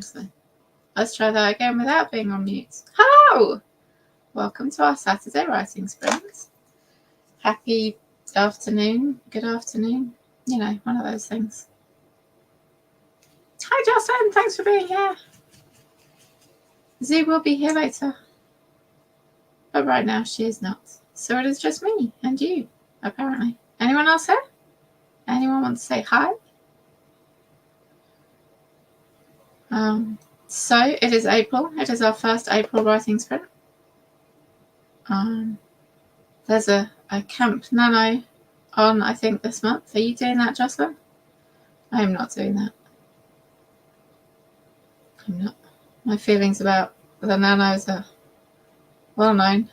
So let's try that again without being on mute. Hello! Welcome to our Saturday writing sprint. Happy afternoon, good afternoon, you know, one of those things. Hi Jocelyn, thanks for being here. Zoo will be here later. But right now she is not. So it is just me and you, apparently. Anyone else here? Anyone want to say hi? So it is April. It is our first April writing sprint. There's a Camp NaNo on, I think, this month. Are you doing that, Jocelyn? I am not doing that. I'm not. My feelings about the nanos are well known.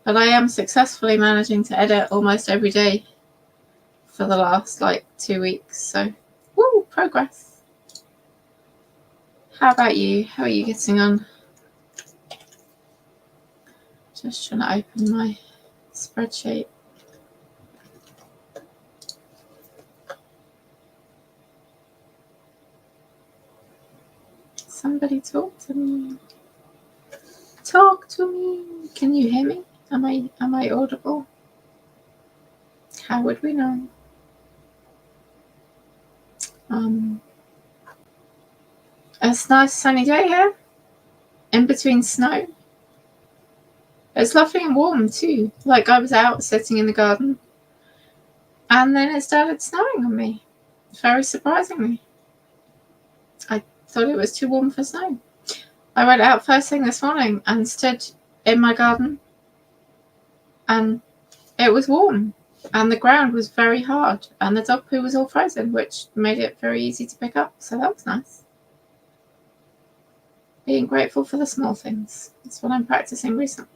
But I am successfully managing to edit almost every day for the last, 2 weeks. So, woo, progress. How about you? How are you getting on? Just trying to open my spreadsheet. Somebody talk to me. Talk to me. Can you hear me? Am I audible? How would we know? It's a nice sunny day here. In between snow. It's lovely and warm too. Like I was out sitting in the garden. And then it started snowing on me. Very surprisingly. I thought it was too warm for snow. I went out first thing this morning and stood in my garden. And it was warm. And the ground was very hard. And the dog poo was all frozen, which made it very easy to pick up. So that was nice. Being grateful for the small things. That's what I'm practicing recently.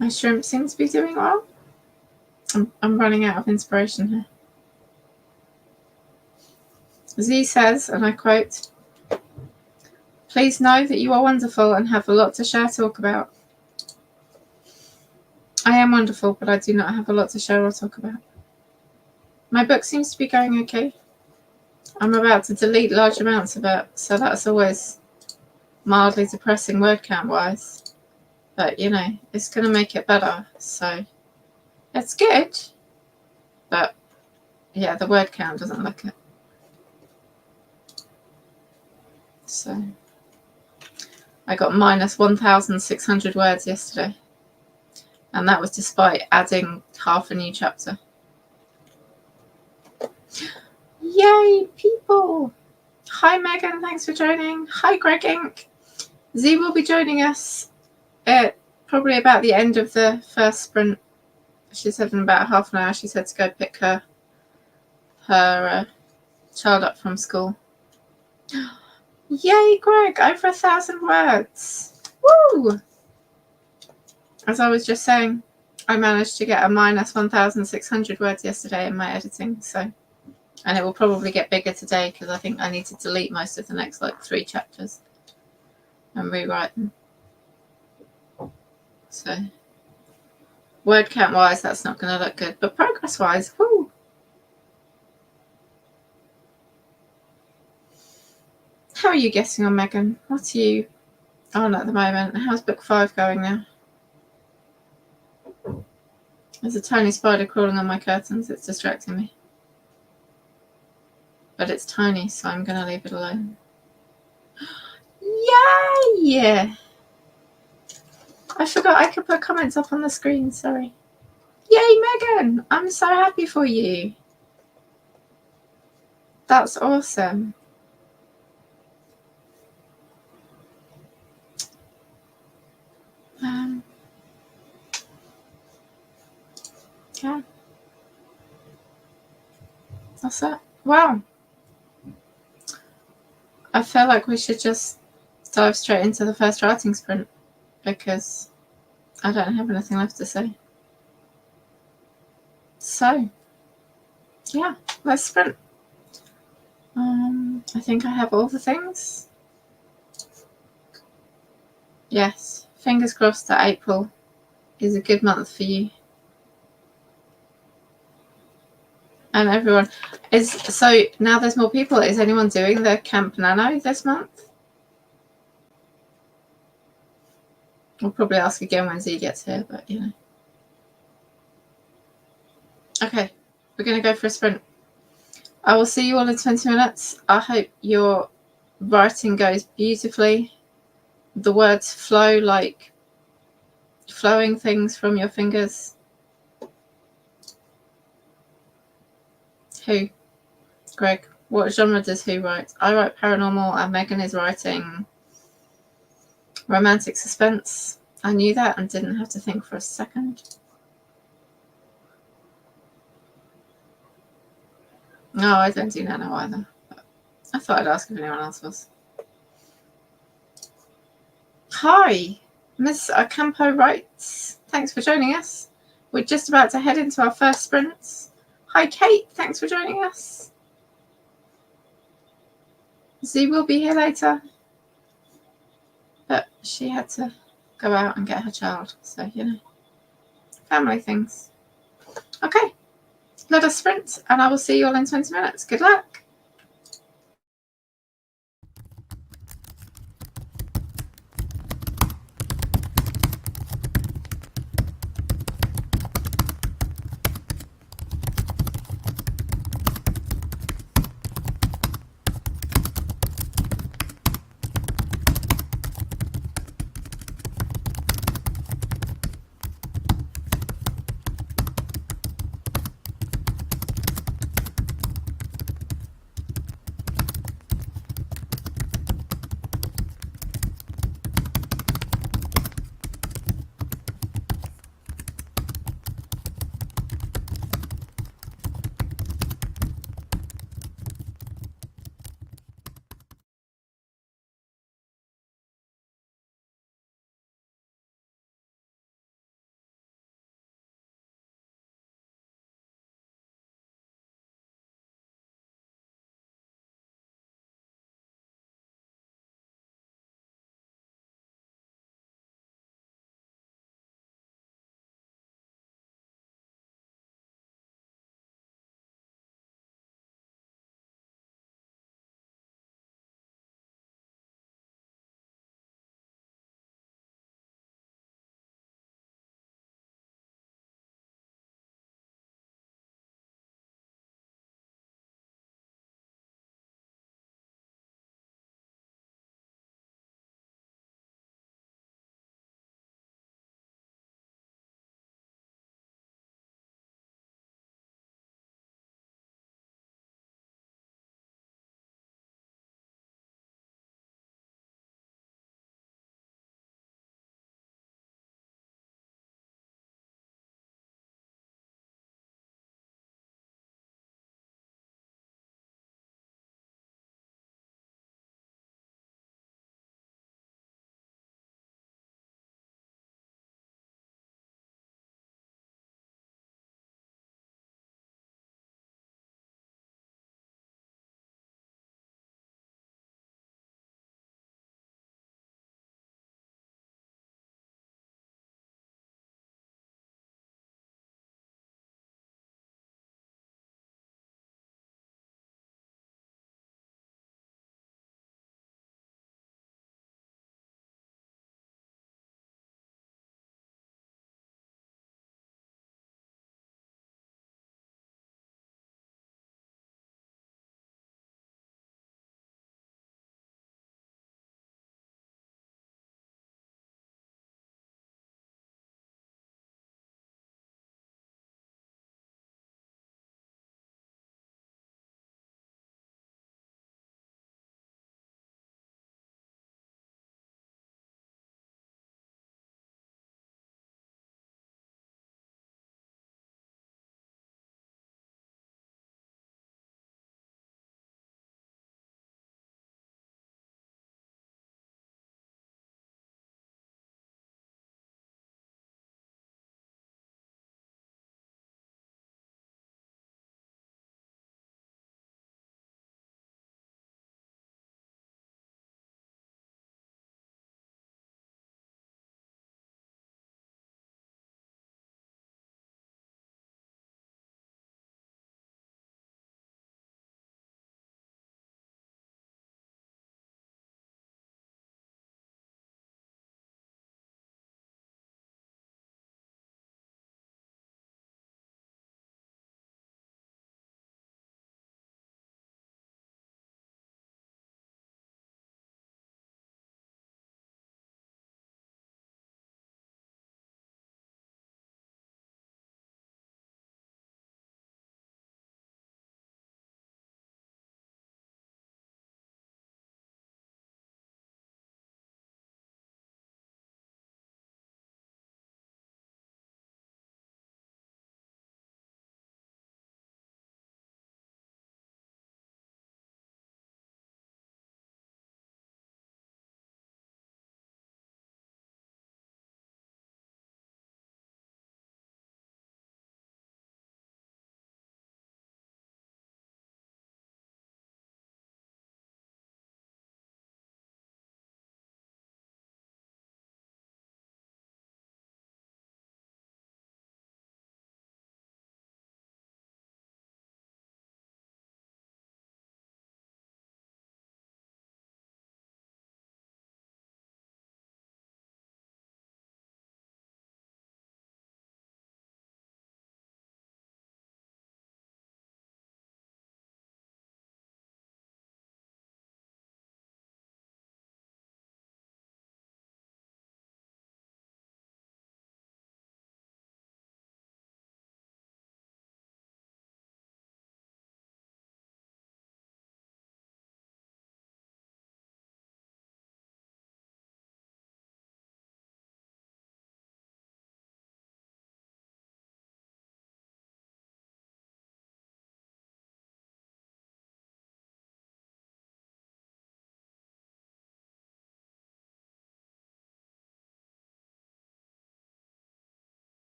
My shrimp seems to be doing well. I'm running out of inspiration here. Z says, and I quote, "Please know that you are wonderful and have a lot to share, talk about." I am wonderful, but I do not have a lot to share or talk about. My book seems to be going okay. I'm about to delete large amounts of it, so that's always mildly depressing word count-wise. But, you know, it's going to make it better, so it's good. But, yeah, the word count doesn't look it. So, I got minus 1,600 words yesterday. And that was despite adding half a new chapter. Yay, people! Hi, Megan. Thanks for joining. Hi, Greg Inc. Z will be joining us at probably about the end of the first sprint. She said in about half an hour she said to go pick her child up from school. Yay, Greg! Over 1,000 words. Woo! As I was just saying, I managed to get a minus 1,600 words yesterday in my editing, so, and it will probably get bigger today because I think I need to delete most of the next 3 chapters and rewrite them. So, word count wise, that's not going to look good, but progress wise, whoo! How are you getting on, Megan? What are you on at the moment? How's book 5 going now? There's a tiny spider crawling on my curtains. It's distracting me. But it's tiny, so I'm going to leave it alone. Yay! I forgot I could put comments up on the screen. Sorry. Yay, Megan! I'm so happy for you. That's awesome. Yeah. That's it. Wow. I feel like we should just dive straight into the first writing sprint because I don't have anything left to say. So, yeah, let's sprint. I think I have all the things. Yes, fingers crossed that April is a good month for you. And everyone is, so now there's more people. Is anyone doing the Camp NaNo this month? We'll probably ask again when Z gets here, but you know. Okay, we're going to go for a sprint. I will see you all in 20 minutes. I hope your writing goes beautifully. The words flow like flowing things from your fingers. Who? Greg. What genre does who write? I write paranormal and Megan is writing romantic suspense. I knew that and didn't have to think for a second. No, I don't do NaNo either. But I thought I'd ask if anyone else was. Hi, Miss Campo writes. Thanks for joining us. We're just about to head into our first sprints. Hi, Kate. Thanks for joining us. Z will be here later. But she had to go out and get her child. So, you know, family things. Okay, let us sprint and I will see you all in 20 minutes. Good luck.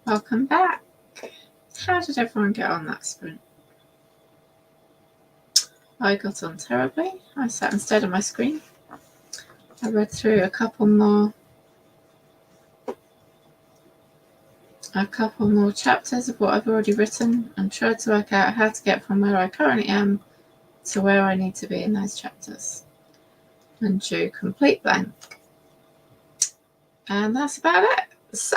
Welcome back. How did everyone get on that sprint? I got on terribly. I sat instead of my screen. I read through a couple more chapters of what I've already written and tried to work out how to get from where I currently am to where I need to be in those chapters. And drew complete blank. And that's about it. So,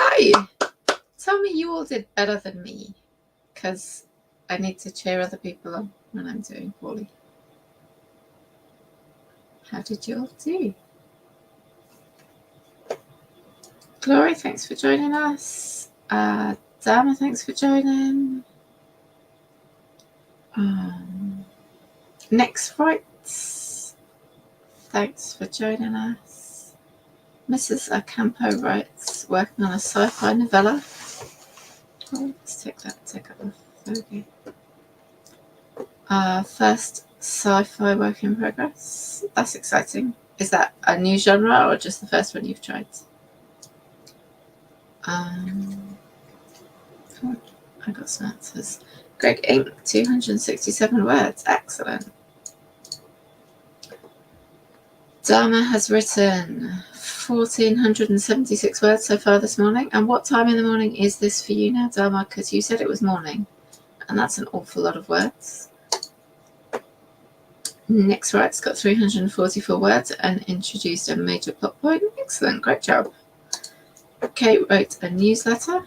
tell me you all did better than me, because I need to cheer other people on when I'm doing poorly. How did you all do? Glory, thanks for joining us. Dharma, thanks for joining. Next Rights, thanks for joining us. Mrs. Acampo writes, working on a sci-fi novella. Oh, let's take that ticket off. Okay. First sci-fi work in progress. That's exciting. Is that a new genre or just the first one you've tried? I got some answers. Greg Inc. 267 words. Excellent. Dharma has written 1,476 words so far this morning. And what time in the morning is this for you now, Dharma? Because you said it was morning. And that's an awful lot of words. Next Right's got 344 words and introduced a major plot point. Excellent. Great job. Kate wrote a newsletter.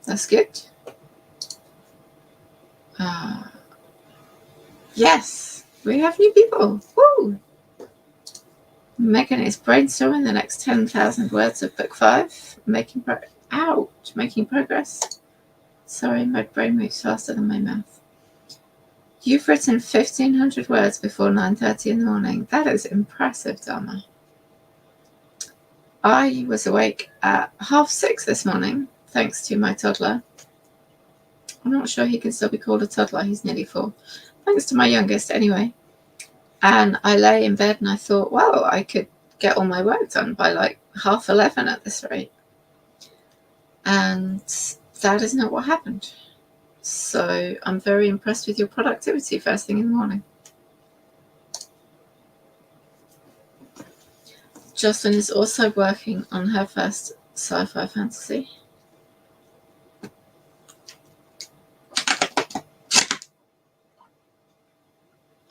That's good. Yes, we have new people. Woo! Megan is brainstorming the next 10,000 words of book 5. Making progress. Sorry, my brain moves faster than my mouth. You've written 1,500 words before 9:30 in the morning. That is impressive, Dharma. I was awake at 6:30 this morning, thanks to my toddler. I'm not sure he can still be called a toddler. He's nearly 4. Thanks to my youngest, anyway. And I lay in bed and I thought, well, I could get all my work done by like 11:30 at this rate. And that is not what happened. So I'm very impressed with your productivity first thing in the morning. Jocelyn is also working on her first sci-fi fantasy.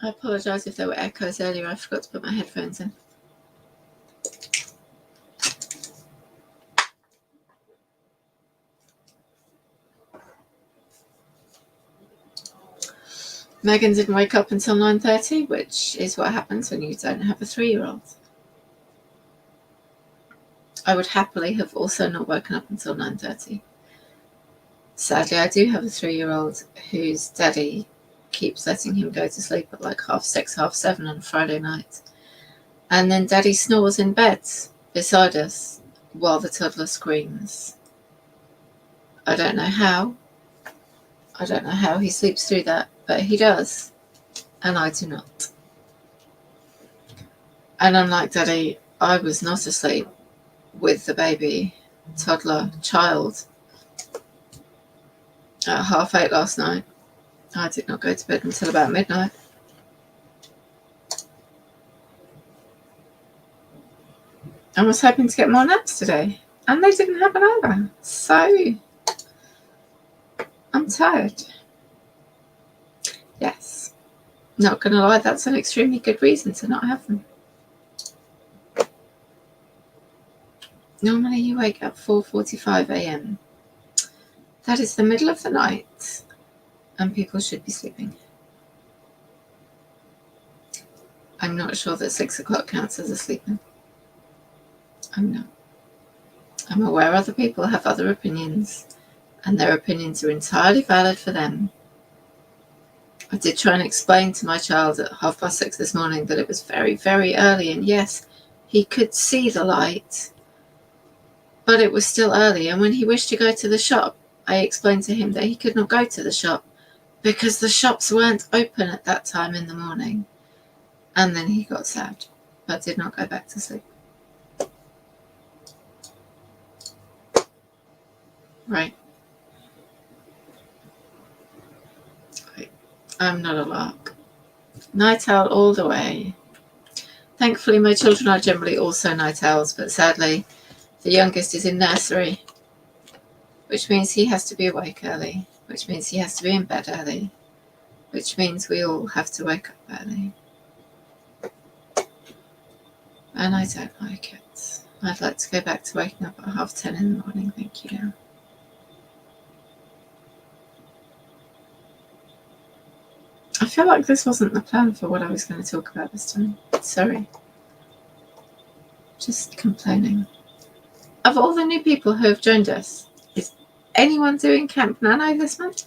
I apologise if there were echoes earlier. I forgot to put my headphones in. Megan didn't wake up until 9:30, which is what happens when you don't have a 3-year-old. I would happily have also not woken up until 9:30. Sadly, I do have a 3-year-old whose daddy keeps letting him go to sleep at like 6:30, 7:30 on a Friday night. And then daddy snores in bed beside us while the toddler screams. I don't know how. I don't know how he sleeps through that, but he does. And I do not. And unlike daddy, I was not asleep with the baby, toddler, child at 8:30 last night. I did not go to bed until about midnight. I was hoping to get more naps today, and they didn't happen either. So, I'm tired. Yes. Not going to lie, that's an extremely good reason to not have them. Normally you wake up 4:45 a.m. That is the middle of the night, and people should be sleeping. I'm not sure that 6 o'clock counts as a sleeping. I'm not. I'm aware other people have other opinions, and their opinions are entirely valid for them. I did try and explain to my child at 6:30 this morning that it was very, very early, and yes, he could see the light, but it was still early, and when he wished to go to the shop, I explained to him that he could not go to the shop because the shops weren't open at that time in the morning. And then he got sad, but did not go back to sleep. Right. I'm not a lark. Night owl all the way. Thankfully, my children are generally also night owls, but sadly, the youngest is in nursery, which means he has to be awake early, which means he has to be in bed early, which means we all have to wake up early. And I don't like it. I'd like to go back to waking up at 10:30 in the morning, thank you. I feel like this wasn't the plan for what I was going to talk about this time. Sorry. Just complaining. Of all the new people who have joined us, is anyone doing Camp NaNo this month?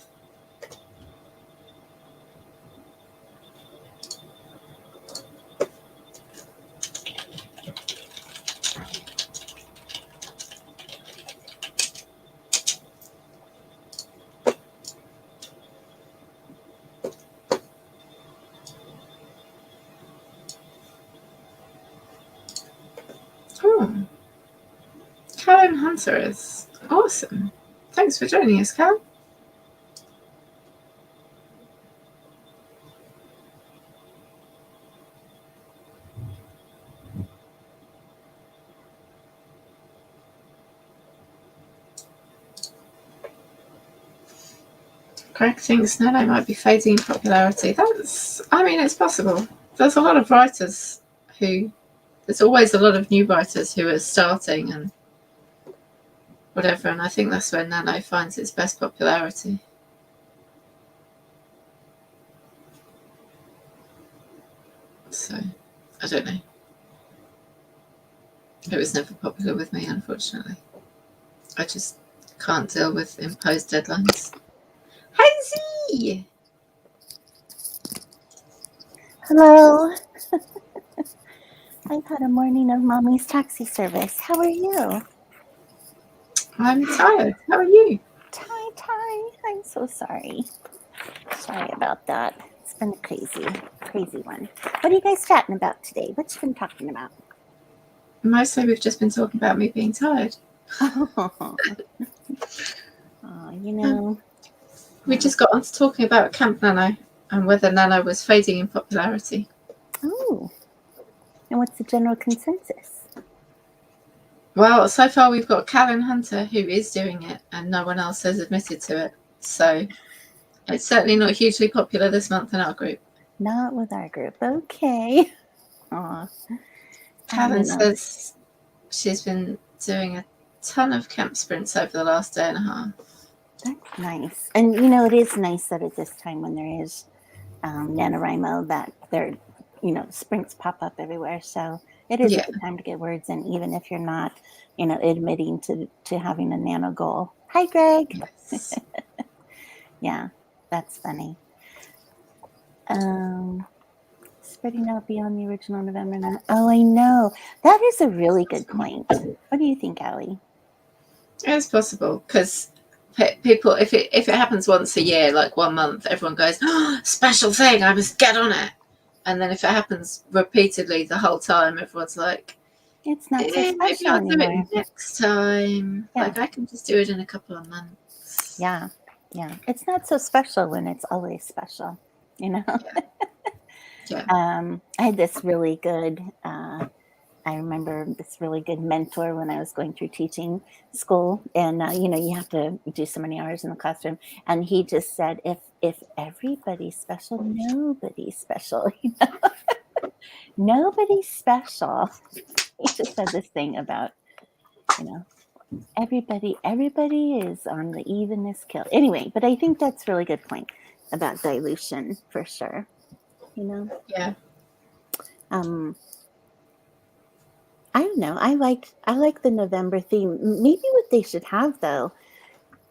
Oh, Callum Hunter is awesome. Thanks for joining us, Cal. Greg thinks NaNo might be fading in popularity. It's possible. There's a lot of writers there's always a lot of new writers who are starting and whatever, and I think that's where NaNo finds its best popularity. So, I don't know. It was never popular with me, unfortunately. I just can't deal with imposed deadlines. Hi, Z! Hello. I've had a morning of mommy's taxi service. How are you? I'm tired. How are you? Ty. I'm so sorry. Sorry about that. It's been a crazy one. What are you guys chatting about today? What you been talking about? Mostly we've just been talking about me being tired. Oh, We just got on to talking about Camp NaNo and whether NaNo was fading in popularity. Oh. And what's the general consensus? Well, so far we've got Callan Hunter who is doing it and no one else has admitted to it. So it's certainly not hugely popular this month in our group. Not with our group. Okay. Aw. Callan says she's been doing a ton of camp sprints over the last day and a half. That's nice. And, it is nice that at this time when there is NaNoWriMo that there, sprints pop up everywhere. So it is a good time to get words in, even if you're not, admitting to having a nano goal. Hi, Greg. Yes. Yeah, that's funny. Spreading out beyond the original November 9th. Oh, I know. That is a really good point. What do you think, Allie? It's possible because people, if it happens once a year, like 1 month, everyone goes, oh, special thing, I must get on it. And then if it happens repeatedly the whole time, everyone's like, it's not so special maybe I'll anymore. do it next time. Yeah. Like I can just do it in a couple of months. Yeah. It's not so special when it's always special, Yeah. I had this really good, I remember this really good mentor when I was going through teaching school, and you have to do so many hours in the classroom, and he just said, if everybody's special, nobody's special. Nobody's special. He just said this thing about everybody is on the evenness kill. Anyway, but I think that's a really good point about dilution for sure. Yeah. I don't know. I like the November theme. Maybe what they should have though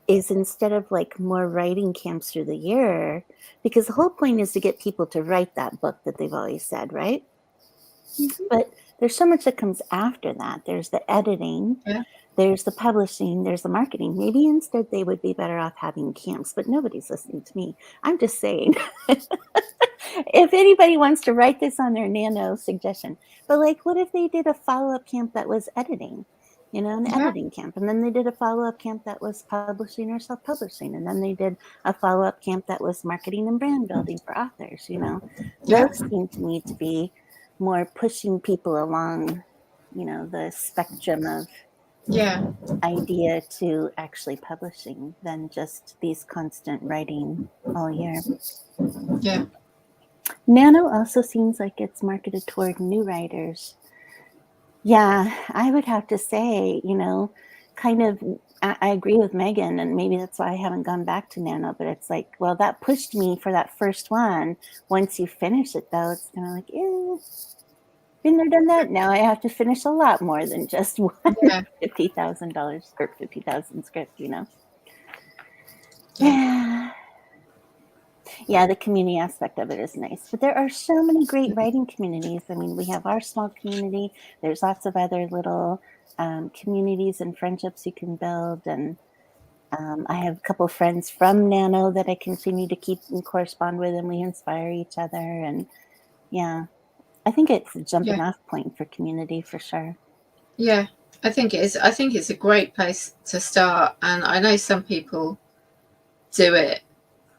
is instead of like more writing camps through the year, because the whole point is to get people to write that book that they've always said, right? Mm-hmm. But there's so much that comes after that. There's the editing, there's the publishing, there's the marketing. Maybe instead they would be better off having camps, but nobody's listening to me. I'm just saying. If anybody wants to write this on their NaNo suggestion, but like, what if they did a follow-up camp that was editing? an Yeah. editing camp. And then they did a follow-up camp that was publishing or self-publishing. And then they did a follow-up camp that was marketing and brand building for authors. Yeah. Those seem to me to be more pushing people along, the spectrum of Yeah. idea to actually publishing than just these constant writing all year. Yeah. NaNo also seems like it's marketed toward new writers. Yeah, I would have to say, kind of, I agree with Megan, and maybe that's why I haven't gone back to NaNo, but it's like, well, that pushed me for that first one. Once you finish it, though, it's kind of like, been there, done that. Now I have to finish a lot more than just one Yeah. $50,000 or 50,000 script, Yeah. Yeah, the community aspect of it is nice. But there are so many great writing communities. I mean, we have our small community. There's lots of other little communities and friendships you can build. And I have a couple of friends from NaNo that I continue to keep and correspond with, and we inspire each other. And yeah, I think it's a jumping off point for community for sure. Yeah. I think it is. I think it's a great place to start. And I know some people do it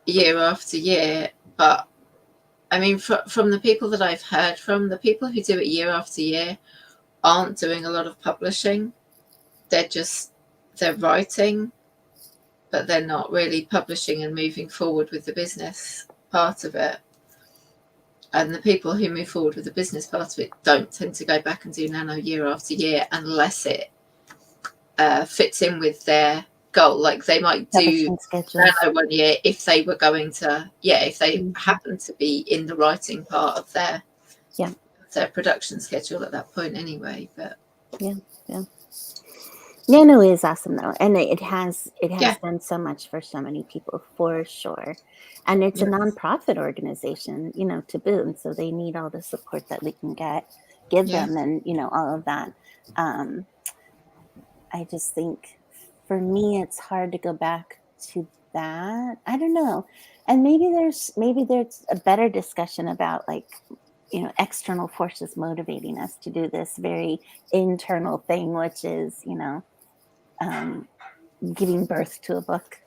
year after year, but I mean, from the people that I've heard from, the people who do it year after year aren't doing a lot of publishing. They're writing, but they're not really publishing and moving forward with the business part of it. And the people who move forward with the business part of it don't tend to go back and do NaNo year after year unless it fits in with their goal. Like they might do NaNo 1 year if they were going to, if they happen to be in the writing part of their production schedule at that point anyway. But yeah. NaNo is awesome though, and it has done so much for so many people for sure. And it's a nonprofit organization, to boot, and so they need all the support that we can give them, and all of that. I just think for me, it's hard to go back to that. I don't know, and maybe there's a better discussion about like external forces motivating us to do this very internal thing, which is giving birth to a book.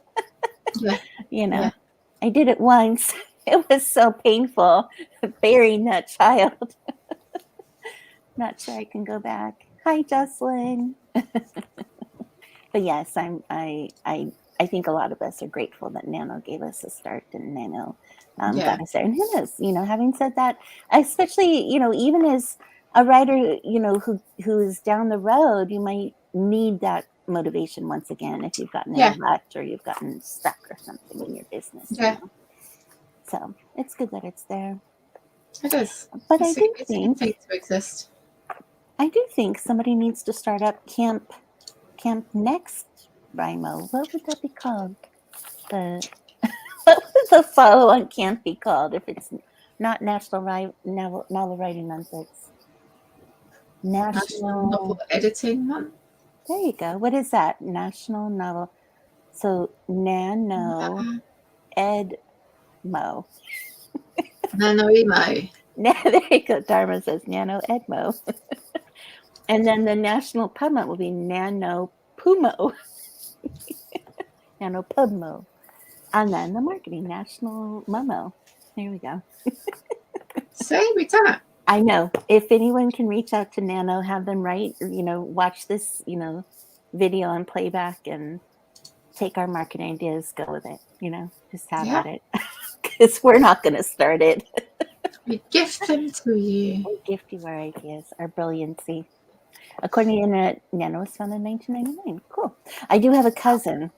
I did it once. It was so painful burying that child. Not sure I can go back. Hi, Jocelyn. But yes, I think a lot of us are grateful that NaNo gave us a start and NaNo got us there. And who knows, having said that, especially, even as a writer, who is down the road, you might need that motivation once again if you've gotten in a rut or you've gotten stuck or something in your business. So it's good that it's there. It is. But it's a good thing to exist. I do think somebody needs to start up Camp Next Rimo. What would that be called? What would the follow-on camp be called if it's not National Novel Writing Month? It's National Novel Editing Month. There you go. What is that? National Novel. So NaNo Edmo. NaNo Emo. There you go. Dharma says NaNo Edmo. And then the national pub month will be NaNo Pumo. NaNo Pubmo. And then the marketing, National Momo. There we go. Say with that. I know. If anyone can reach out to NaNo, have them write, watch this, video on playback and take our marketing ideas, go with it, just have at it. Because we're not going to start it. We gift them to you. We gift you our ideas, our brilliancy. According to the internet, NaNo was founded in 1999. Cool. I do have a cousin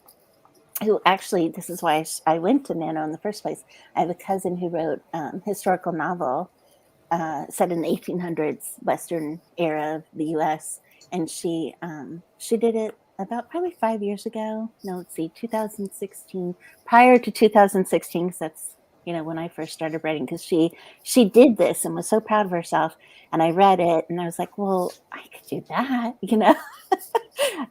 who actually, this is why I went to NaNo in the first place. I have a cousin who wrote historical novel set in the 1800s, Western era of the U.S. And she did it about probably 5 years ago. No, let's see, 2016. Prior to 2016, because that's when I first started writing, because she did this and was so proud of herself. And I read it and I was like, well, I could do that.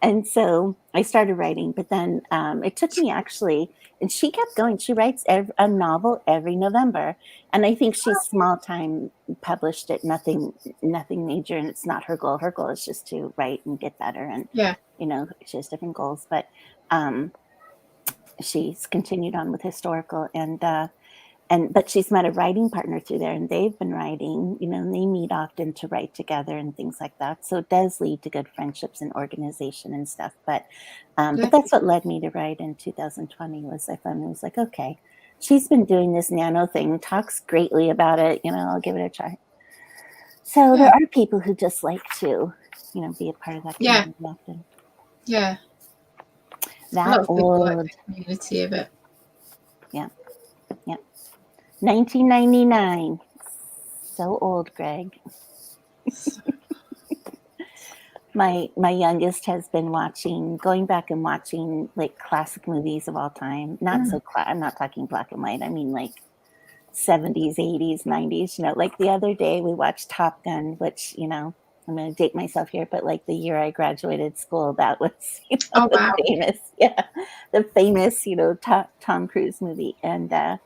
And so I started writing, but then it took me actually, and she kept going. She writes a novel every November, and I think she's small time published it, nothing major, and it's not her goal. Her goal is just to write and get better, and she has different goals, but she's continued on with historical, but she's met a writing partner through there, and they've been writing, and they meet often to write together and things like that. So it does lead to good friendships and organization and stuff. But that's what led me to write in 2020 was I finally was like, okay, she's been doing this NaNo thing, talks greatly about it, I'll give it a try. So there are people who just like to, be a part of that community often. Yeah. That old like the community of it. Yeah. 1999. So old, Greg. My youngest has been going back and watching like classic movies of all time. I'm not talking black and white. I mean like 70s, 80s, 90s. Like the other day we watched Top Gun, which, I'm going to date myself here, but like the year I graduated school, that was, the famous, Tom Cruise movie. And,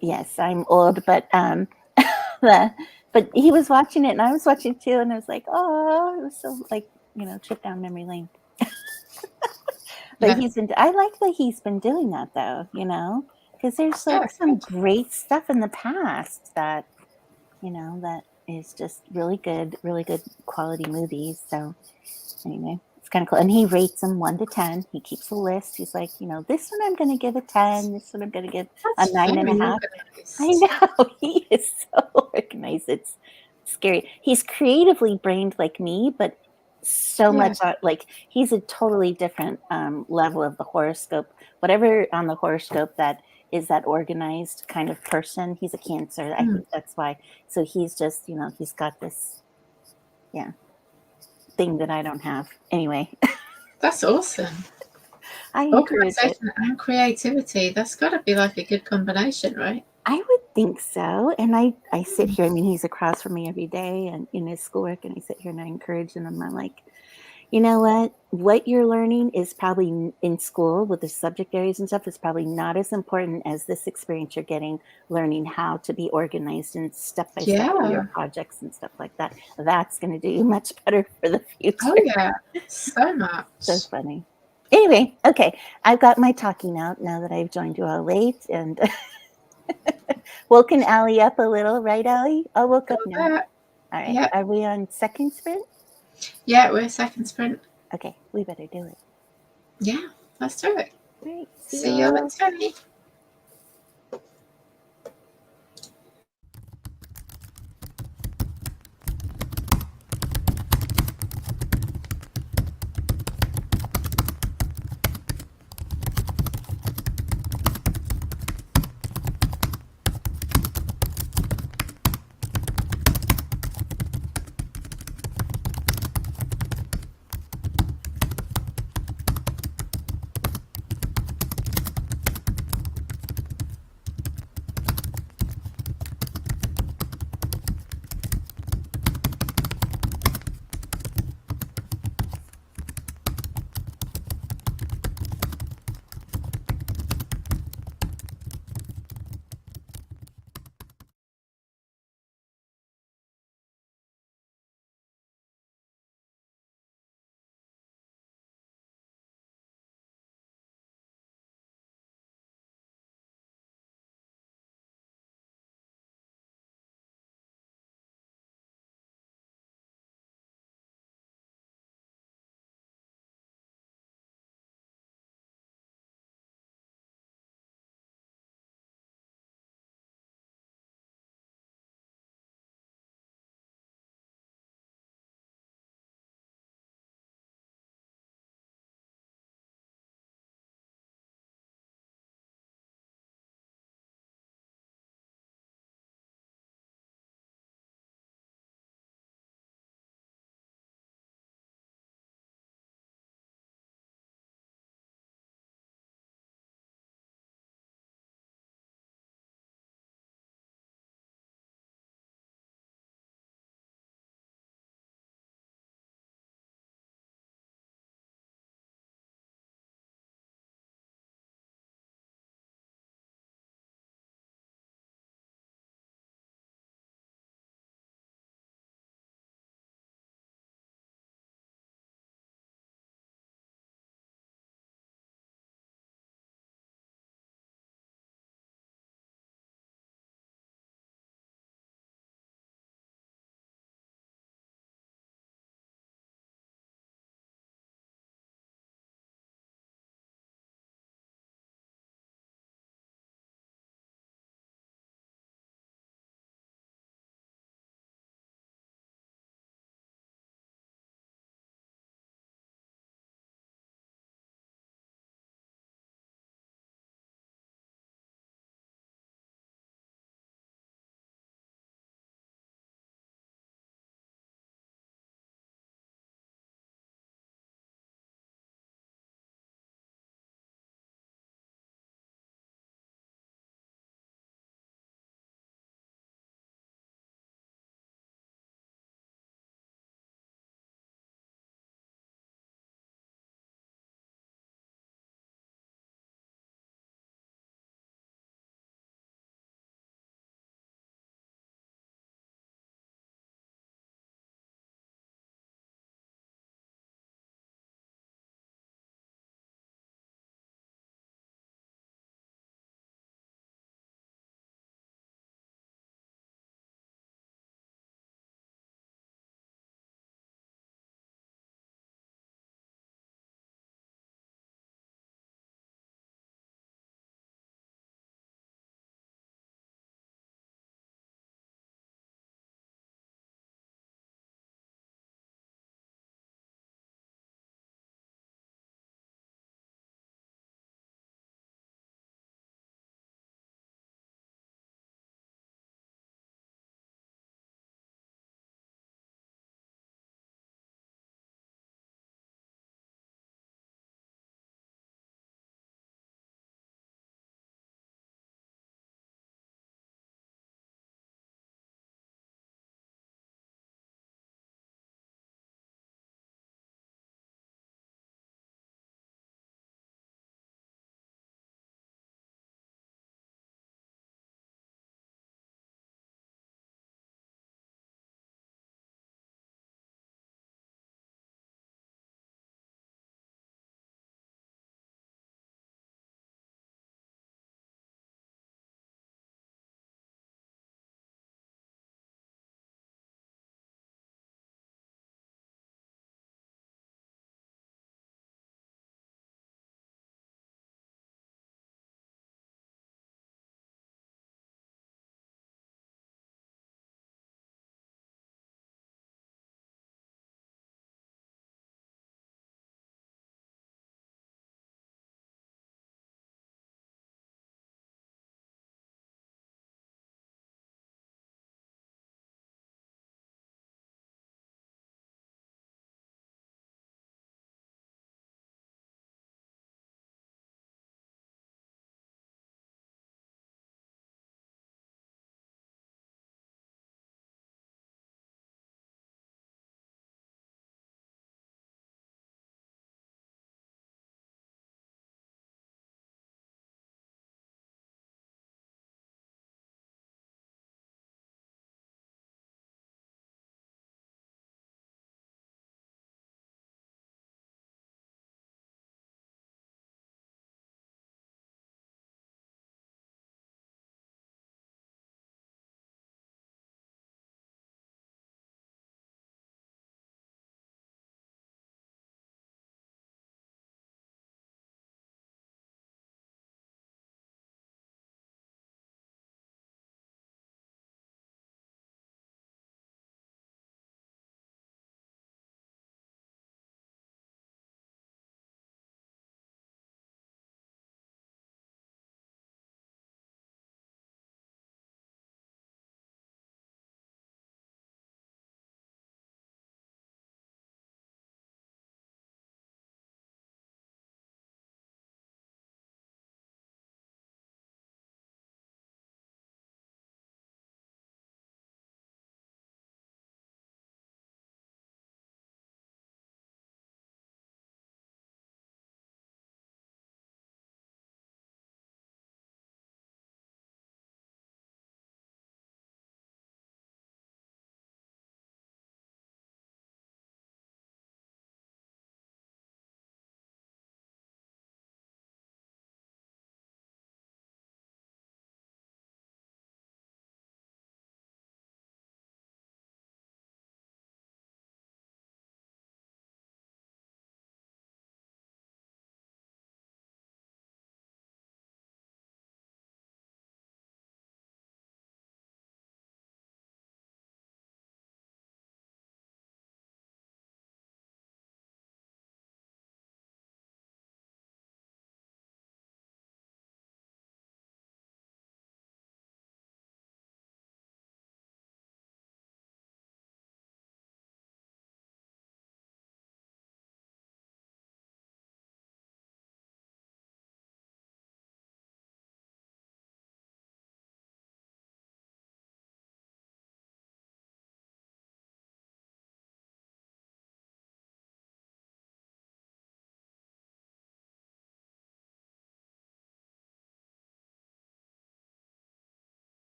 yes, I'm old, but but he was watching it and I was watching it too, and I was like, oh, it was so like, trip down memory lane. But I like that he's been doing that though, because there's like some great stuff in the past that, that is just really good quality movies. So anyway, it's kind of cool. And he rates them 1 to 10. He keeps a list. He's like, this one I'm going to give a 10. This one I'm going to give a 9.5. I know. He is so organized. It's scary. He's creatively brained like me, but so much like he's a totally different level of the horoscope. Whatever on the horoscope that is that organized kind of person. He's a Cancer. I think that's why. So he's just, he's got this, thing that I don't have. Anyway. That's awesome. I encourage it. And creativity. That's got to be like a good combination, right? I would think so. And I sit here, he's across from me every day and in his schoolwork, and I sit here and I encourage him. And I'm like, you know what you're learning is probably in school with the subject areas and stuff is probably not as important as this experience you're getting, learning how to be organized and step by step in your projects and stuff like that. That's going to do you much better for the future. Oh yeah, so much. So funny. Anyway, okay, I've got my talking out now that I've joined you all late and woken Allie up a little, right, Allie? I woke up now. All right. Yep. Are we on second sprint? Yeah, we're second sprint. Okay, we better do it. Yeah, let's do it. Great. See you at 20.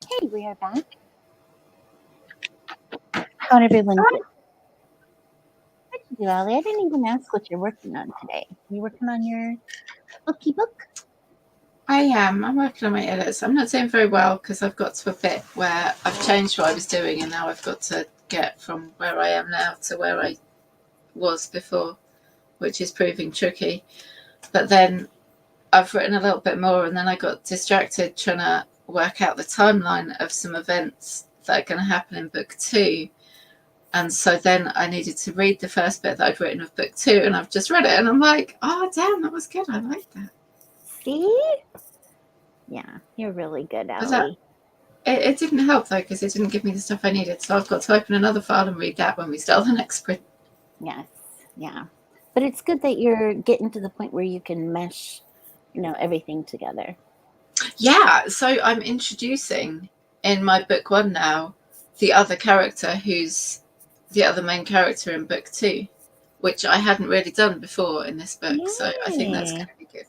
Hey, we are back. How'd everyone do? What'd you do, Allie? I didn't even ask what you're working on today. You working on your booky book? I am. I'm working on my edits. I'm not doing very well because I've got to a bit where I've changed what I was doing and now I've got to get from where I am now to where I was before, which is proving tricky. But then I've written a little bit more and then I got distracted trying to work out the timeline of some events that are going to happen in book 2. And so then I needed to read the first bit that I'd written of book 2 and I've just read it and I'm like, oh, damn, that was good. I like that. See? Yeah, you're really good, Allie. It didn't help though because it didn't give me the stuff I needed. So I've got to open another file and read that when we start the next sprint. Yes, yeah. But it's good that you're getting to the point where you can mesh, everything together. Yeah, so I'm introducing in my book 1 now the other character who's the other main character in book 2, which I hadn't really done before in this book. Yay. So I think that's going to be good.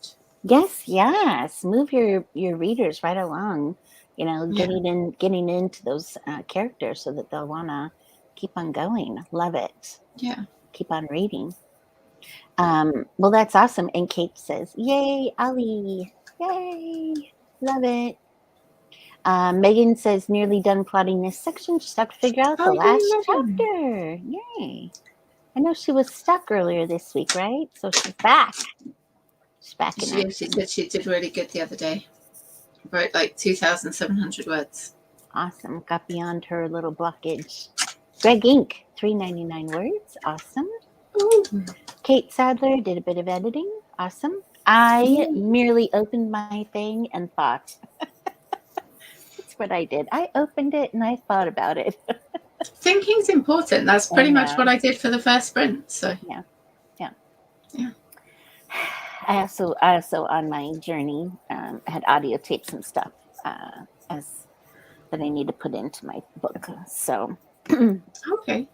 Yes. Move your readers right along. Getting into those characters so that they'll want to keep on going. Love it. Yeah. Keep on reading. Well, that's awesome. And Kate says, "Yay, Ali! Yay, love it." Megan says, "Nearly done plotting this section. Just have to figure out the last chapter." Yay! I know she was stuck earlier this week, right? So she's back. She's back in action. She said she did really good the other day. Wrote like 2,700 words. Awesome. Got beyond her little blockage. Greg Inc. 399 words. Awesome. Ooh. Kate Sadler did a bit of editing. Awesome. I merely opened my thing and thought. That's what I did. I opened it and I thought about it. Thinking's important. That's pretty much what I did for the first sprint. So yeah. I also on my journey had audio tapes and stuff that I need to put into my book. So okay.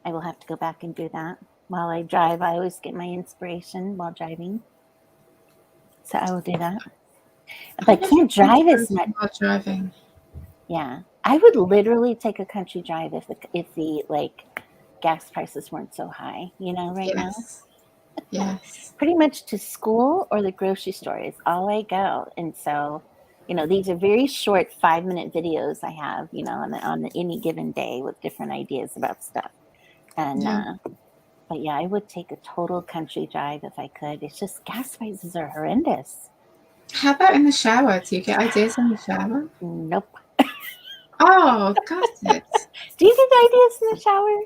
I will have to go back and do that while I drive. I always get my inspiration while driving, so I will do that. But I can't drive as much while driving. Yeah, I would literally take a country drive if the like gas prices weren't so high. Right now. Yes. Pretty much to school or the grocery store is all I go. And so, these are very short 5-minute videos I have, on any given day with different ideas about stuff. And, but yeah, I would take a total country drive if I could. It's just gas prices are horrendous. How about in the shower? Do you get ideas in the shower? Nope. Oh, got it. Do you get ideas in the shower?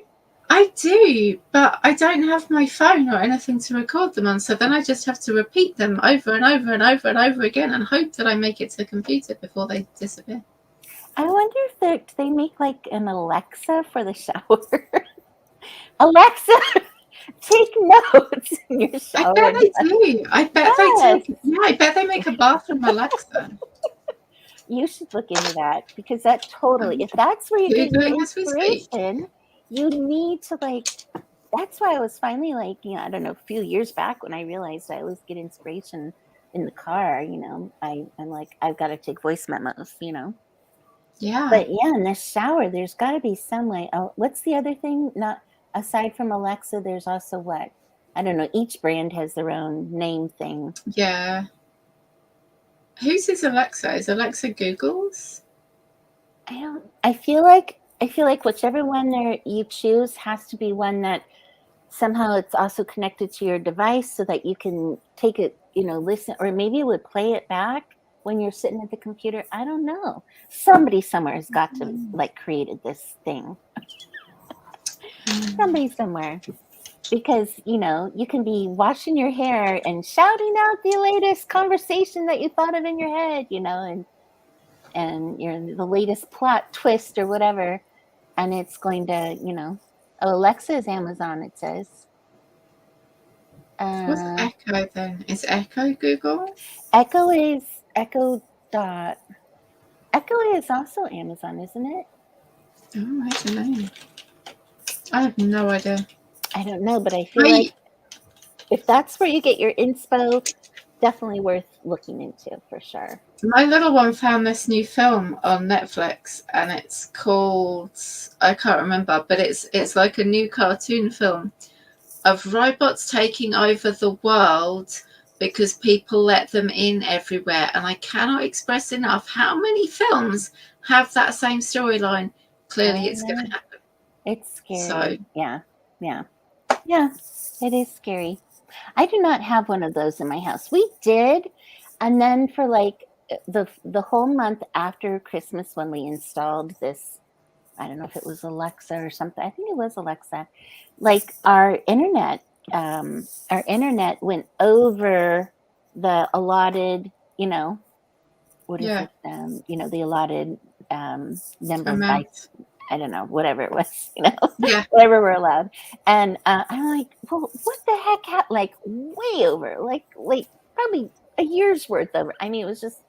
I do, but I don't have my phone or anything to record them on, so then I just have to repeat them over and over and over and over again and hope that I make it to the computer before they disappear. I wonder if they make like an Alexa for the shower. Alexa, take notes in your shower. I bet they do. I bet they make a bathroom Alexa. You should look into that because that totally, if that's where you get your inspiration, you need to that's why I was finally I don't know, a few years back when I realized I always get inspiration in the car, I'm like, I've got to take voice memos, Yeah. But yeah, in the shower, there's got to be some way. Oh, what's the other thing? Not aside from Alexa, there's also what? I don't know. Each brand has their own name thing. Yeah. Whose is Alexa? Is Alexa Google's? I feel like whichever one you choose has to be one that somehow it's also connected to your device so that you can take it, listen, or maybe it would play it back when you're sitting at the computer. I don't know. Somebody somewhere has got to created this thing. Somebody somewhere. Because, you can be washing your hair and shouting out the latest conversation that you thought of in your head, and you're the latest plot twist or whatever. And it's going to, Alexa is Amazon, it says. What's Echo then? Is Echo Google? Echo is Echo Dot. Echo is also Amazon, isn't it? Oh, I don't know. I have no idea. I don't know, but I feel like if that's where you get your inspo, definitely worth looking into for sure. My little one found this new film on Netflix, and it's called, I can't remember, but it's like a new cartoon film of robots taking over the world because people let them in everywhere. And I cannot express enough how many films have that same storyline. Clearly, it's going to happen. It's scary. So, yeah, it is scary. I do not have one of those in my house. We did, and then for like the whole month after Christmas, when we installed this, I don't know if it was Alexa or something. I think it was Alexa. Like our internet went over the allotted, what is it? The allotted number of bytes. I don't know, whatever it was, whatever we're allowed. And I'm like, well, what the heck? Like way over, like probably a year's worth of. I mean, it was just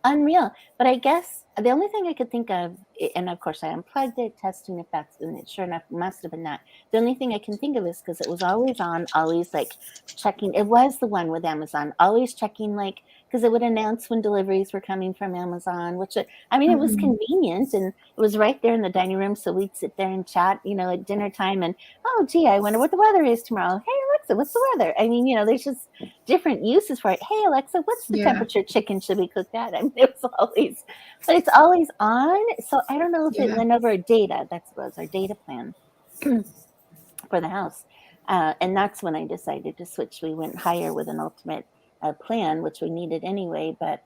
unreal. But I guess the only thing I could think of, and of course I unplugged it, testing if that's, and it sure enough must have been that. The only thing I can think of is because it was always on, always like checking. It was the one with Amazon, always checking, like, because it would announce when deliveries were coming from Amazon, which, I mean, it was convenient, and it was right there in the dining room. So we'd sit there and chat, at dinner time, and, oh, gee, I wonder what the weather is tomorrow. Hey, Alexa, what's the weather? I mean, there's just different uses for it. Hey, Alexa, what's the temperature chicken should we cook that? I mean, it was always, but it's always on. So I don't know if it went over data. That was our data plan for the house. And that's when I decided to switch. We went higher with an ultimate plan, which we needed anyway. But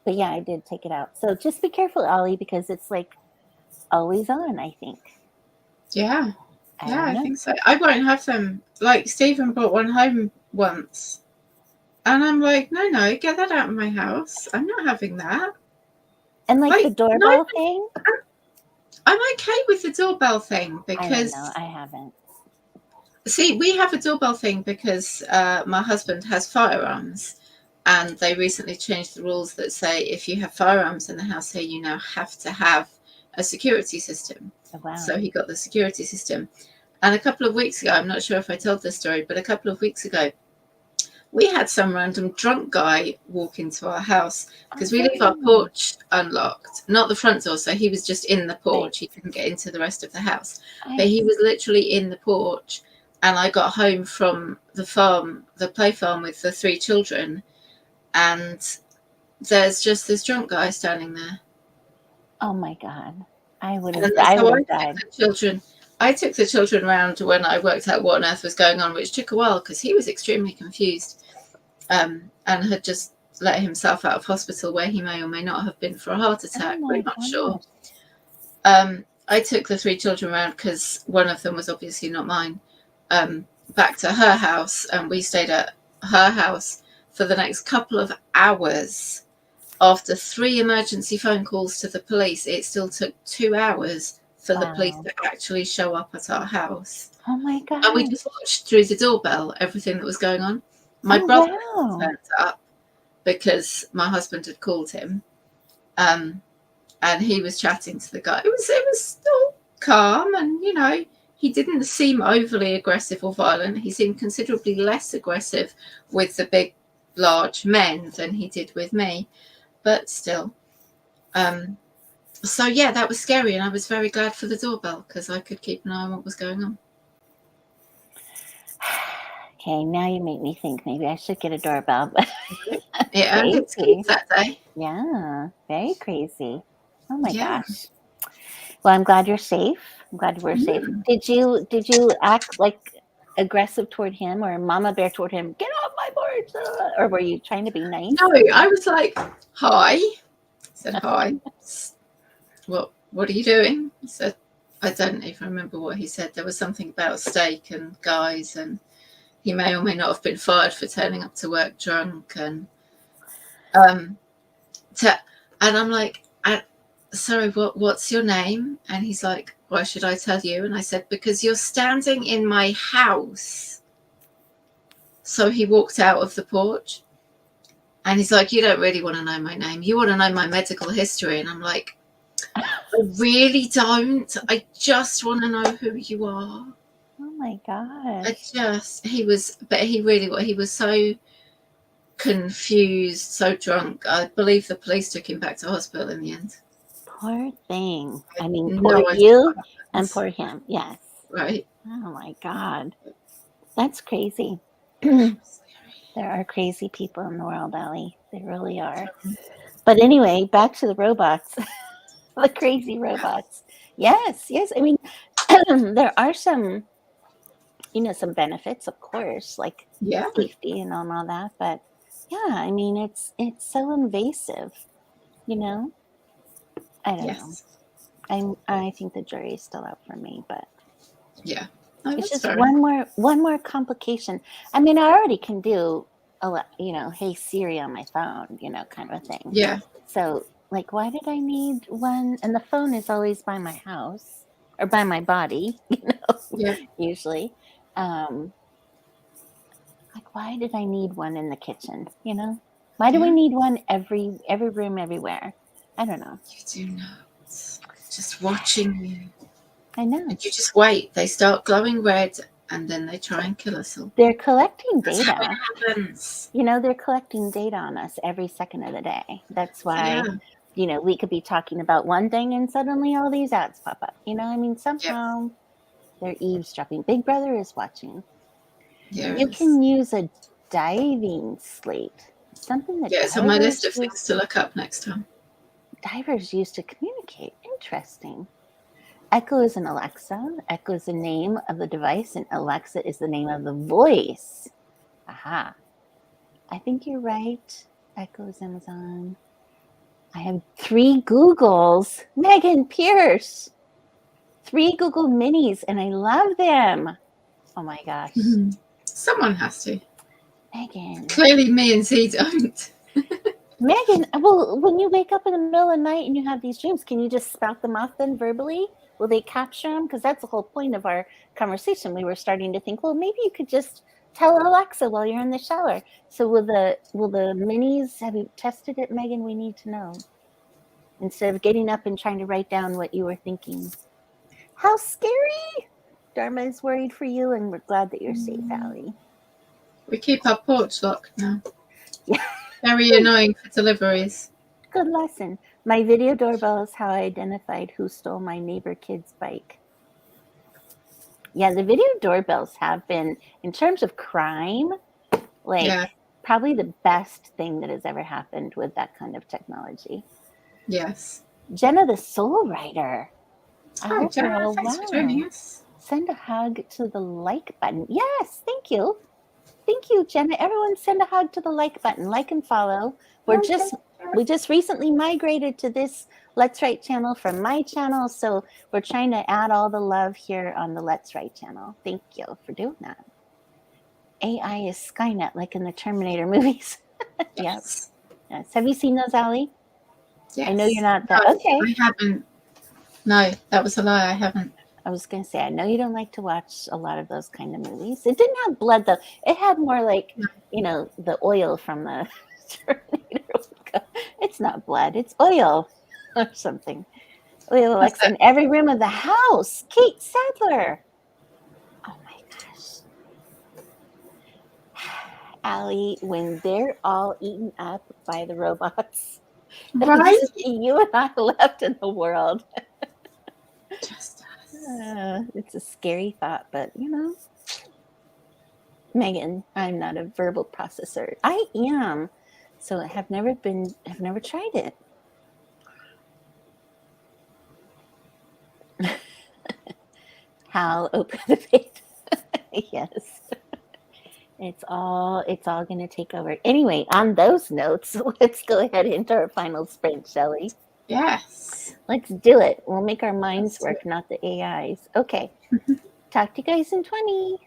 yeah, I did take it out. So just be careful, Ollie, because it's like always on, I think. Yeah. I think so. I won't have them. Like, Stephen brought one home once. And I'm like, no, get that out of my house. I'm not having that. And like the doorbell thing? I'm okay with the doorbell thing because... I don't know. I haven't. See, we have a doorbell thing because my husband has firearms, and they recently changed the rules that say if you have firearms in the house here, you now have to have a security system. Oh, wow. So he got the security system. And a couple of weeks ago, I'm not sure if I told this story, but a couple of weeks ago, we had some random drunk guy walk into our house because we leave our porch unlocked, not the front door. So he was just in the porch. He couldn't get into the rest of the house, but he was literally in the porch. And I got home from the farm, the play farm with the 3 children, and there's just this drunk guy standing there. Oh my God. I would have died. I took the children around when I worked out what on earth was going on, which took a while because he was extremely confused and had just let himself out of hospital where he may or may not have been for a heart attack. We're not sure. I took the 3 children around because one of them was obviously not mine, back to her house, and we stayed at her house for the next couple of hours. After 3 emergency phone calls to the police, it still took 2 hours for the police to actually show up at our house. Oh my God. And we just watched through the doorbell everything that was going on. My brother turned up because my husband had called him, and he was chatting to the guy. It was still calm, and he didn't seem overly aggressive or violent. He seemed considerably less aggressive with the big, large men than he did with me. But still. So, yeah, that was scary. And I was very glad for the doorbell because I could keep an eye on what was going on. Okay, now you make me think maybe I should get a doorbell. It earned its keep that day. Yeah, very crazy. Oh, my gosh. Well, I'm glad you're safe. I'm glad we're safe. Did you act like aggressive toward him or mama bear toward him? Get off my porch! Or were you trying to be nice? No, I was like, hi. I said, hi. What are you doing? He said, I don't even remember what he said. There was something about steak and guys, and he may or may not have been fired for turning up to work drunk. And I'm like, sorry, what's your name? And he's like, why should I tell you? And I said, because you're standing in my house. So he walked out of the porch, and he's like, you don't really want to know my name. You want to know my medical history. And I'm like, I really don't. I just want to know who you are. Oh my gosh. He was so confused, so drunk. I believe the police took him back to hospital in the end. Poor thing. I mean, No poor idea you what and happened. poor him. Yes. Right. Oh my God. That's crazy. There are crazy people in the world, Allie. They really are. But anyway, back to the robots, the crazy robots. Yes, yes. I mean, there are some, some benefits, of course, like Yeah. safety and all that. But yeah, I mean, it's so invasive, I don't know. Yes. I think the jury is still out for me, but Yeah. No, it's that's just fair. one more complication. I mean, I already can do hey Siri on my phone, kind of a thing. Yeah. So like, why did I need one? And the phone is always by my house or by my body, Yeah. usually. Like, why did I need one in the kitchen? Why do we Yeah. need one every room, everywhere? I don't know. You do not. Just watching you. I know. And you just wait. They start glowing red and then they try and kill us all. They're collecting That's data. how it happens. They're collecting data on us every second of the day. That's why, Yeah. we could be talking about one thing and suddenly all these ads pop up. I mean, somehow they're eavesdropping. Big Brother is watching. Yeah, You it is. can use a diving slate, something that Yeah, it's on my list of things to look up next time. divers use to communicate. Interesting. Echo is an Alexa. Echo is the name of the device, and Alexa is the name of the voice. Aha. I think you're right. Echo is Amazon. I have 3 Googles. Megan Pierce. 3 Google Minis, and I love them. Oh my gosh. Mm-hmm. Someone has to. Megan. Clearly me and Z don't. Megan, well, when you wake up in the middle of the night and you have these dreams, can you just spout them off then verbally? Will they capture them? Because that's the whole point of our conversation. We were starting to think, well, maybe you could just tell Alexa while you're in the shower. So will the minis, have you tested it, Megan? We need to know. Instead of getting up and trying to write down what you were thinking. How scary! Dharma is worried for you, and we're glad that you're safe, Allie. We keep our porch locked now. Yeah. Very annoying for deliveries. Good lesson. My video doorbell is how I identified who stole my neighbor kid's bike. Yeah, the video doorbells have been, in terms of crime, probably the best thing that has ever happened with that kind of technology. Yes. Jenna the Soul Writer. Oh, Jenna, thanks for joining us. Send a hug to the like button. Yes, thank you. Thank you, Jenna. Everyone send a hug to the like button. Like and follow. We just recently migrated to this Let's Write channel from my channel, so we're trying to add all the love here on the Let's Write channel. Thank you for doing that. AI is Skynet, like in the Terminator movies. Yes. Yes. Have you seen those, Allie? Yes. I know you're not that. No, okay. I haven't. No, that was a lie. I haven't. I was going to say, I know you don't like to watch a lot of those kind of movies. It didn't have blood, though. It had more like, the oil from the Terminator. It's not blood. It's oil or something. Oil Alexa in every room of the house. Kate Sadler. Oh, my gosh. Allie, when they're all eaten up by the robots, right? Just you and I left in the world. Just it's a scary thought, but Megan, I'm not a verbal processor. I am, so I have never tried it. Hal, open the page. Yes. It's all going to take over. Anyway, on those notes, let's go ahead into our final sprint, shall we? Yes. Let's do it. We'll make our minds work, not the AIs. Okay. Talk to you guys in 20.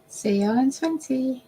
See you in 20.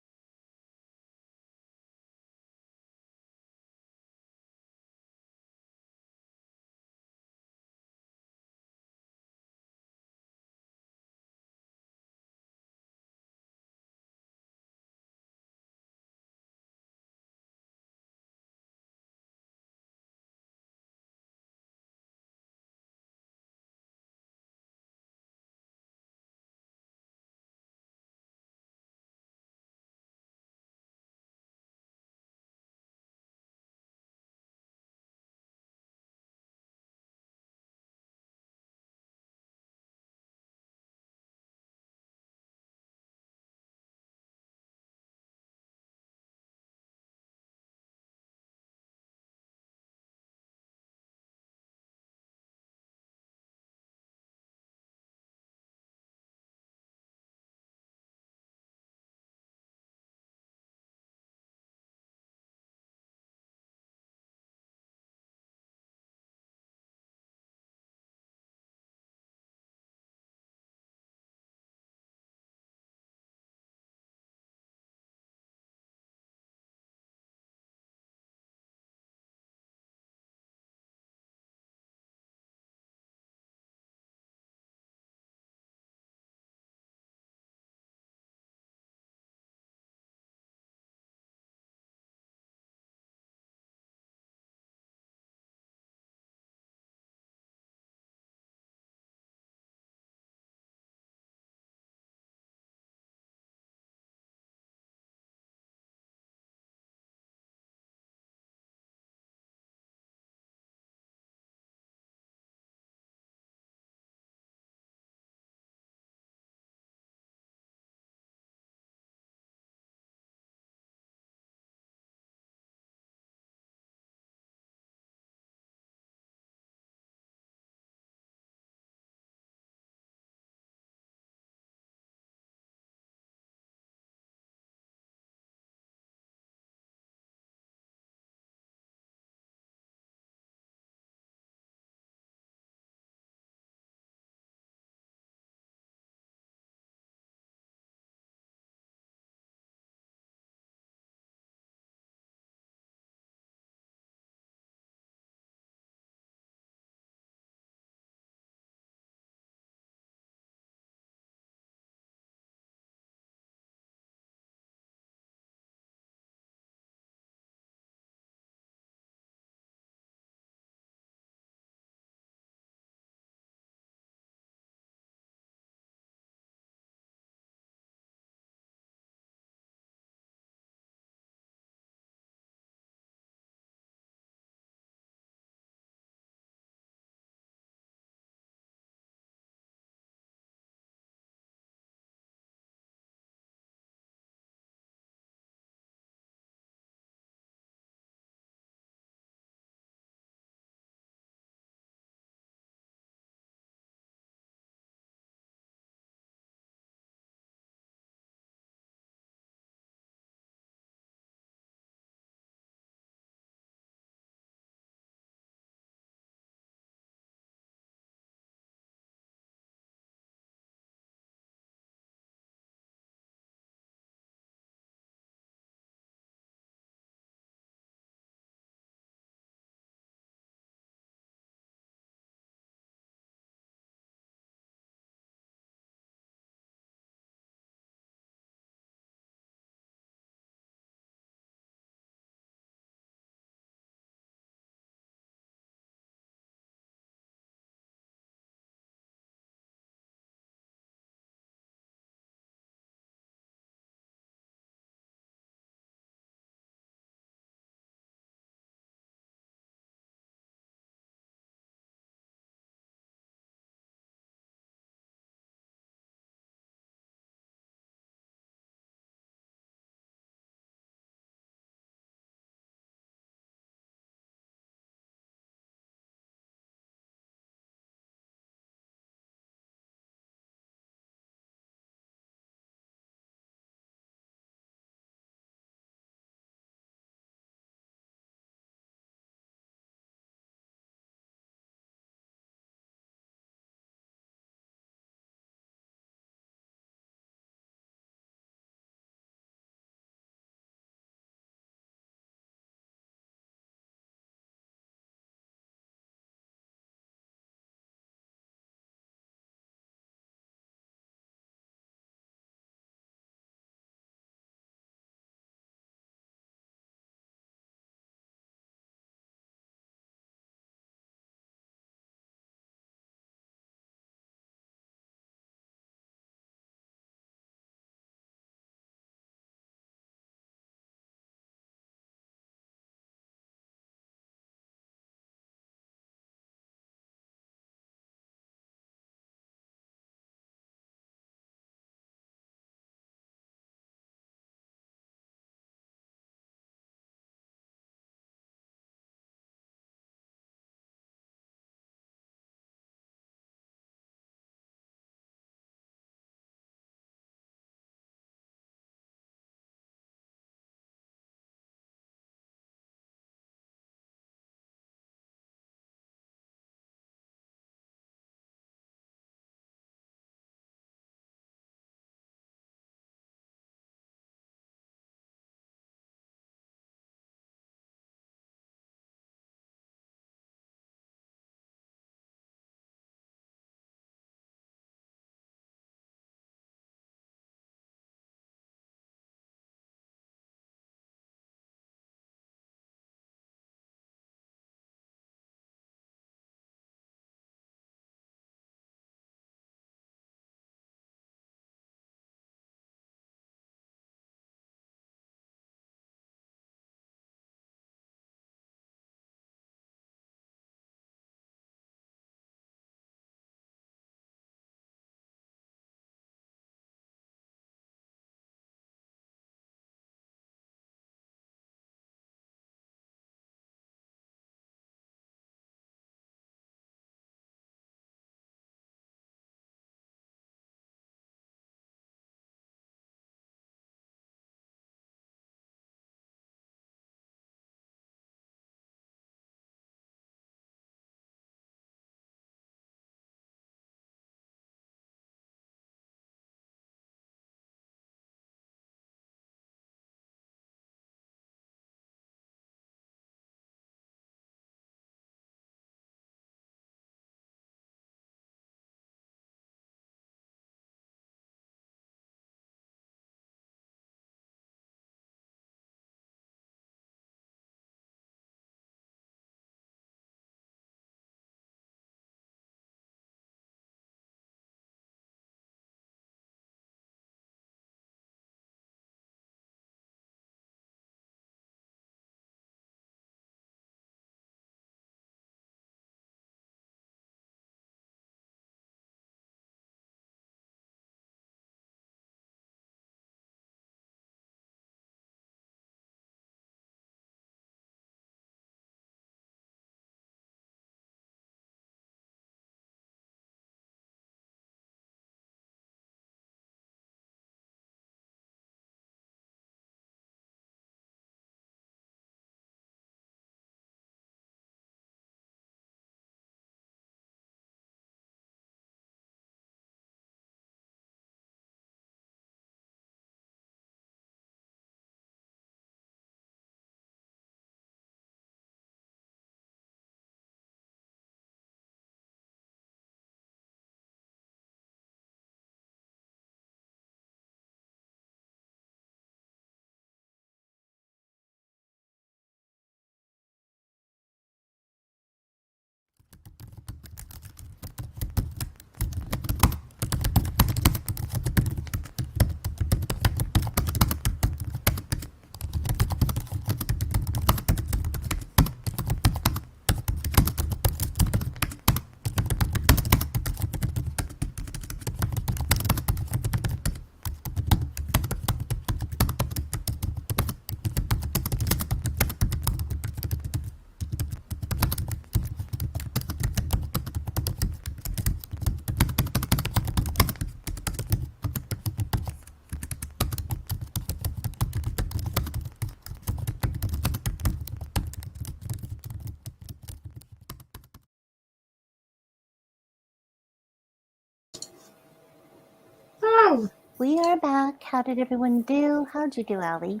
We are back. How did everyone do? How'd you do, Allie?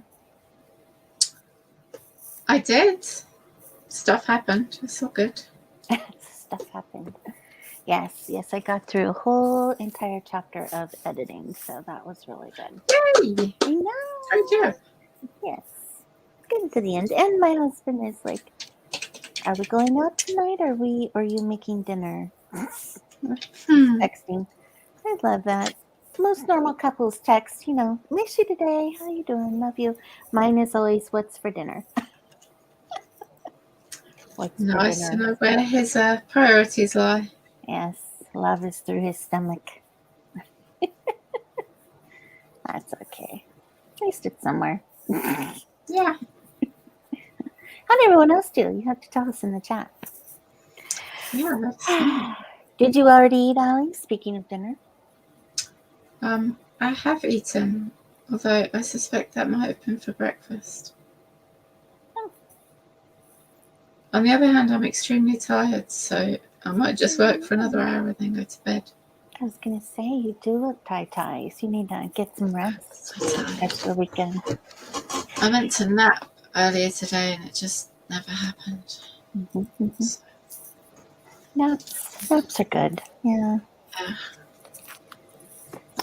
I did. Stuff happened. It's all good. Stuff happened. Yes, I got through a whole entire chapter of editing, so that was really good. Yay! I know. Very good. Yes. Getting to the end. And my husband is like, are we going out tonight? Or are you making dinner? Texting. I love that. Most normal couples text, miss you today. How you doing? Love you. Mine is always, what's for dinner? What's Nice for to dinner? know where his priorities lie. Yes, love is through his stomach. That's okay. At least it's somewhere. Yeah. How did everyone else do? You have to tell us in the chat. Yeah, that's Did you already eat, Allie? Speaking of dinner. I have eaten, although I suspect that might have been for breakfast. Oh. On the other hand, I'm extremely tired, so I might just work for another hour and then go to bed. I was going to say, you do look tired. You need to get some rest after the weekend. I meant to nap earlier today and it just never happened. So. Naps are good. Yeah.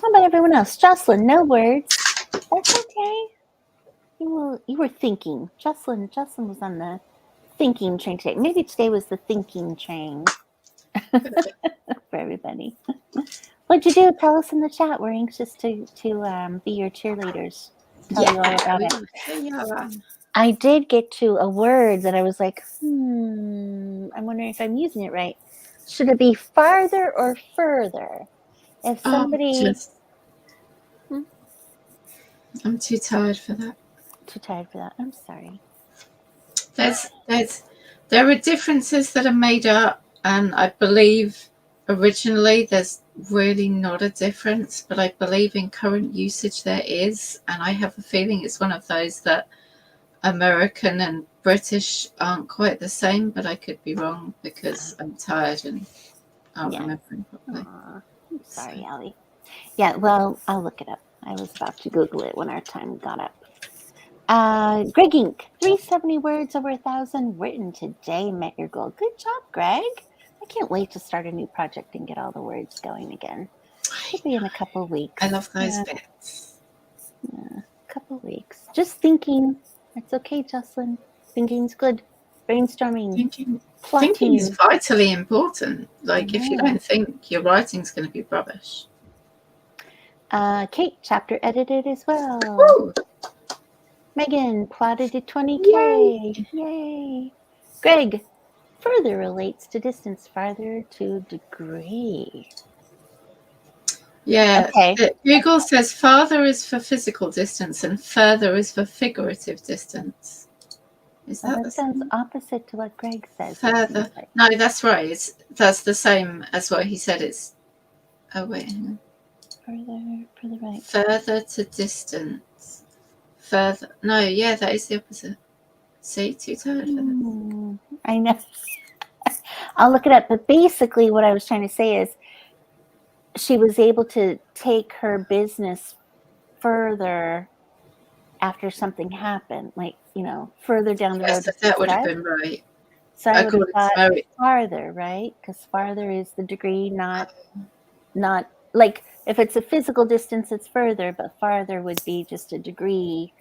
How about everyone else? Jocelyn, no words. That's okay. You were thinking. Jocelyn was on the thinking train today. Maybe today was the thinking train for everybody. What'd you do? Tell us in the chat. We're anxious to be your cheerleaders. Tell you all about it. I did get to a word that I was like, I'm wondering if I'm using it right. Should it be farther or further? If somebody... I'm too tired for that. Too tired for that. I'm sorry. There are differences that are made up, and I believe originally there's really not a difference, but I believe in current usage there is, and I have a feeling it's one of those that American and British aren't quite the same, but I could be wrong because I'm tired and aren't remembering properly. I'm sorry, Allie. Yeah, well, I'll look it up. I was about to Google it when our time got up. Greg Inc. 370 words over 1,000 written today met your goal. Good job, Greg. I can't wait to start a new project and get all the words going again. Should be in a couple of weeks. I love those bits. Yeah, a couple of weeks. Just thinking. It's okay, Jocelyn. Thinking's good. Brainstorming. Thinking is vitally important. Like, if you don't think, your writing's going to be rubbish. Kate, chapter edited as well. Woo! Megan, plotted to 20K. Yay. Greg, further relates to distance, farther to degree. Yeah. Okay. Google says farther is for physical distance and further is for figurative distance. Is that sounds opposite to what Greg says. Further. No, that's right. That's the same as what he said. It's... Oh, wait. Hang on. Further right. Further to distance. Further. No, yeah, that is the opposite. See, too tired for that. I know. I'll look it up. But basically what I was trying to say is she was able to take her business further after something happened, like, further down the road. That would have been right. So I would have thought farther, right? Because farther is the degree, not like if it's a physical distance, it's further, but farther would be just a degree.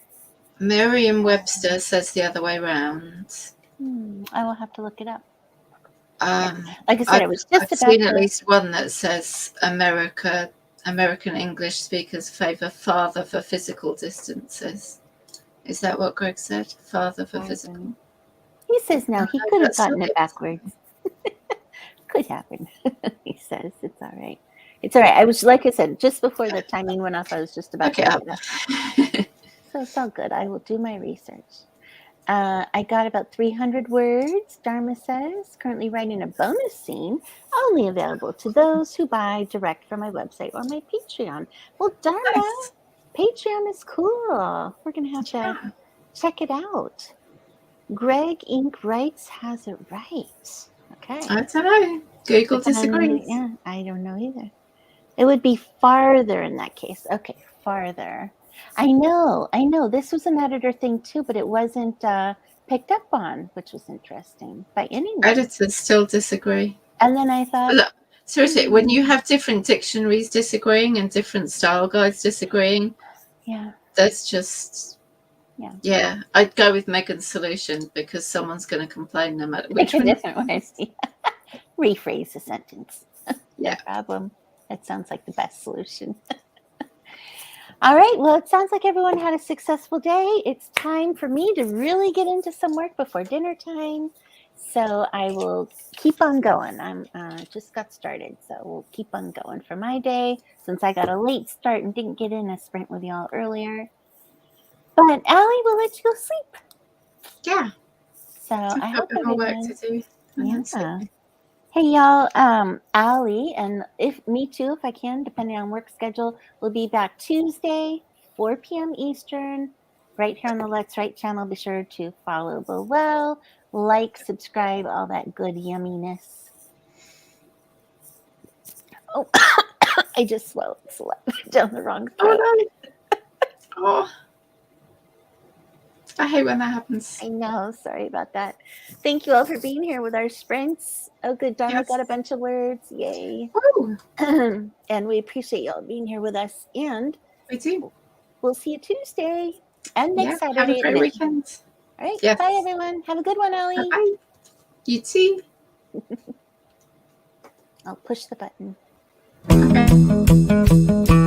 Merriam-Webster says the other way around. I will have to look it up. Like I said, I've seen at least one that says American English speakers favour farther for physical distances. Is that what Greg said? Farther for physical? He says no. He could have gotten it backwards. Could happen. He says it's all right. It's all right. I was, like I said, just before the timing went off, I was just about to look it up. So it's all good. I will do my research. I got about 300 words, Dharma says. Currently writing a bonus scene, only available to those who buy direct from my website or my Patreon. Well, Dharma, Patreon is cool. We're going to have to check it out. Greg Inc. Writes has it right. Okay. I don't know. Google disagrees. Yeah, I don't know either. It would be farther in that case. Okay, farther. I know. This was an editor thing too, but it wasn't picked up on, which was interesting by any means. Editors still disagree. And then I thought, Look, seriously, when you have different dictionaries disagreeing and different style guides disagreeing, yeah, that's just, yeah. I'd go with Megan's solution because someone's going to complain no matter which one. different ways. Rephrase the sentence. Yeah. No problem. That sounds like the best solution. All right. Well, it sounds like everyone had a successful day. It's time for me to really get into some work before dinner time. So I will keep on going. I'm just got started. So we'll keep on going for my day since I got a late start and didn't get in a sprint with y'all earlier. But Allie will let you go sleep. Yeah. So I hope more work to do. Yeah. Hey y'all, Allie, and me too, if I can, depending on work schedule, we'll be back Tuesday, 4 p.m. Eastern, right here on the Let's Write channel. Be sure to follow below, like, subscribe, all that good yumminess. Oh, I just swallowed down the wrong throat. Oh, no. Oh. I hate when that happens. I know. Sorry about that. Thank you all for being here with our sprints. Oh, good. Donna got a bunch of words. Yay. And we appreciate y'all being here with us. And we do. We'll see you Tuesday and next Saturday. Have a great weekend. All right. Yes. Bye, everyone. Have a good one, Ellie. Bye. You too. I'll push the button. Okay.